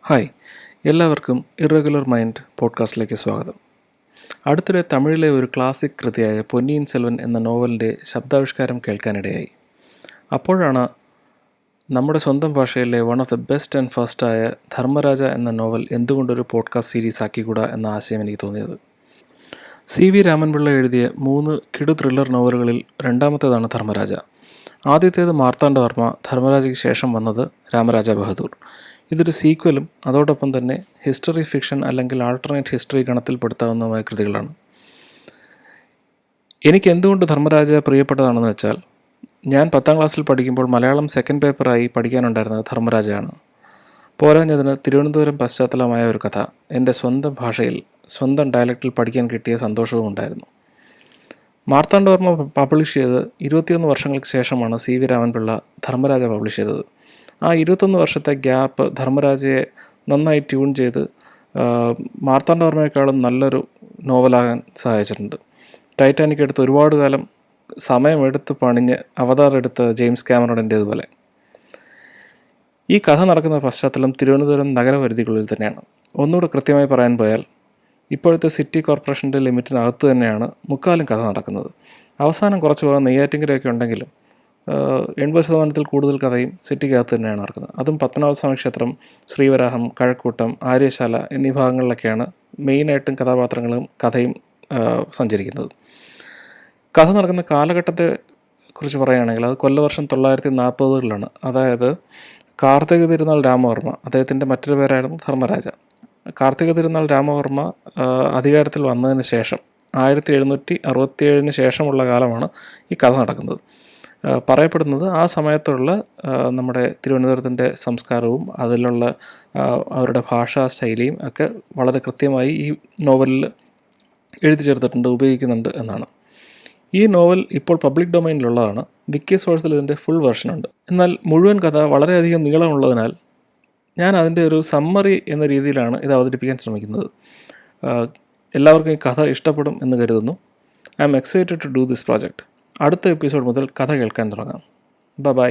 Hi, എല്ലാവർക്കും irregular mind പോഡ്കാസ്റ്റിലേക്ക് സ്വാഗതം. അടുത്തിടെ തമിഴിലെ ഒരു ക്ലാസിക് കൃതിയായ പൊന്നിയിൻ സെൽവൻ എന്ന നോവലിൻ്റെ ശബ്ദാവിഷ്കാരം കേൾക്കാനിടയായി. അപ്പോഴാണ് നമ്മുടെ സ്വന്തം ഭാഷയിലെ one of the best and ഫസ്റ്റായ ധർമ്മരാജ എന്ന നോവൽ എന്തുകൊണ്ടൊരു പോഡ്കാസ്റ്റ് സീരീസ് ആക്കിക്കൂടാ എന്ന ആശയം എനിക്ക് തോന്നിയത്. CV രാമൻപിള്ള എഴുതിയ 3 കിടു ത്രില്ലർ നോവലുകളിൽ രണ്ടാമത്തേതാണ് ധർമ്മരാജ. ആദ്യത്തേത് മാർത്താണ്ഡവർമ്മ, ധർമ്മരാജയ്ക്ക് ശേഷം വന്നത് രാമരാജ ബഹദൂർ. ഇതൊരു സീക്വലും അതോടൊപ്പം തന്നെ ഹിസ്റ്ററി ഫിക്ഷൻ അല്ലെങ്കിൽ ആൾട്ടർനേറ്റ് ഹിസ്റ്ററി ഗണത്തിൽപ്പെടുത്താവുന്നതുമായ കൃതികളാണ്. എനിക്ക് എന്തുകൊണ്ട് ധർമ്മരാജ പ്രിയപ്പെട്ടതാണെന്ന് വെച്ചാൽ, ഞാൻ 10ാം ക്ലാസ്സിൽ പഠിക്കുമ്പോൾ മലയാളം സെക്കൻഡ് പേപ്പറായി പഠിക്കാനുണ്ടായിരുന്നത് ധർമ്മരാജയാണ്. പോരാഞ്ഞതിന് തിരുവനന്തപുരം പശ്ചാത്തലമായ ഒരു കഥ എൻ്റെ സ്വന്തം ഭാഷയിൽ സ്വന്തം ഡയലക്റ്റിൽ പഠിക്കാൻ കിട്ടിയ സന്തോഷവും ഉണ്ടായിരുന്നു. മാർത്താണ്ഡവർമ്മ പബ്ലിഷ് ചെയ്ത് 21 വർഷങ്ങൾക്ക് ശേഷമാണ് CV രാമൻപിള്ള ധർമ്മരാജ പബ്ലിഷ് ചെയ്തത്. ആ 21 വർഷത്തെ ഗ്യാപ്പ് ധർമ്മരാജയെ നന്നായി ട്യൂൺ ചെയ്ത് മാർത്താണ്ഡവർമ്മയെക്കാളും നല്ലൊരു നോവലാകാൻ സഹായിച്ചിട്ടുണ്ട്. ടൈറ്റാനിക് എടുത്ത് ഒരുപാട് കാലം സമയമെടുത്ത് പണിഞ്ഞ് അവതാർ എടുത്ത ജെയിംസ് കാമറോണിൻ്റേതുപോലെ. ഈ കഥ നടക്കുന്ന പശ്ചാത്തലം തിരുവനന്തപുരം നഗരപരിധിക്കുള്ളിൽ തന്നെയാണ്. ഒന്നുകൂടെ കൃത്യമായി പറയാൻ പോയാൽ, ഇപ്പോഴത്തെ സിറ്റി കോർപ്പറേഷൻ്റെ ലിമിറ്റിനകത്ത് തന്നെയാണ് മുക്കാലും കഥ നടക്കുന്നത്. അവസാനം കുറച്ച് ഭാഗം നെയ്യാറ്റിൻകരയൊക്കെ ഉണ്ടെങ്കിലും 80% കൂടുതൽ കഥയും സിറ്റിക്കകത്ത് തന്നെയാണ് നടക്കുന്നത്. അതും പത്മനാഭസ്വാമി ക്ഷേത്രം, ശ്രീവരാഹം, കഴക്കൂട്ടം, ആര്യശാല എന്നീ ഭാഗങ്ങളിലൊക്കെയാണ് മെയിനായിട്ടും കഥാപാത്രങ്ങളും കഥയും സഞ്ചരിക്കുന്നത്. കഥ നടക്കുന്ന കാലഘട്ടത്തെ കുറിച്ച് പറയുകയാണെങ്കിൽ അത് കൊല്ലവർഷം 940-കളിലാണ്. അതായത് കാർത്തിക തിരുനാൾ രാമവർമ്മ, അദ്ദേഹത്തിൻ്റെ മറ്റൊരു പേരായിരുന്നു ധർമ്മരാജ. കാർത്തിക തിരുനാൾ രാമവർമ്മ അധികാരത്തിൽ വന്നതിന് ശേഷം 1767 ശേഷമുള്ള കാലമാണ് ഈ കഥ നടക്കുന്നത്. പറയപ്പെടുന്നത് ആ സമയത്തുള്ള നമ്മുടെ തിരുവനന്തപുരത്തിൻ്റെ സംസ്കാരവും അതിലുള്ള അവരുടെ ഭാഷാ ശൈലിയും ഒക്കെ വളരെ കൃത്യമായി ഈ നോവലിൽ എഴുതി ചേർത്തിട്ടുണ്ട്, ഉപയോഗിക്കുന്നുണ്ട് എന്നാണ്. ഈ നോവൽ ഇപ്പോൾ പബ്ലിക് ഡൊമൈനിലുള്ളതാണ്. വിക്കി സോഴ്സിൽ ഇതിൻ്റെ ഫുൾ വെർഷനുണ്ട്. എന്നാൽ മുഴുവൻ കഥ വളരെയധികം നീളമുള്ളതിനാൽ ഞാൻ അതിൻ്റെ ഒരു സമ്മറി എന്ന രീതിയിലാണ് ഇത് അവതരിപ്പിക്കാൻ ശ്രമിക്കുന്നത്. എല്ലാവർക്കും ഈ കഥ ഇഷ്ടപ്പെടും എന്ന് കരുതുന്നു. I am excited to do this project. അടുത്ത എപ്പിസോഡ് മുതൽ കഥ കേൾക്കാൻ തുടങ്ങാം. ബൈ.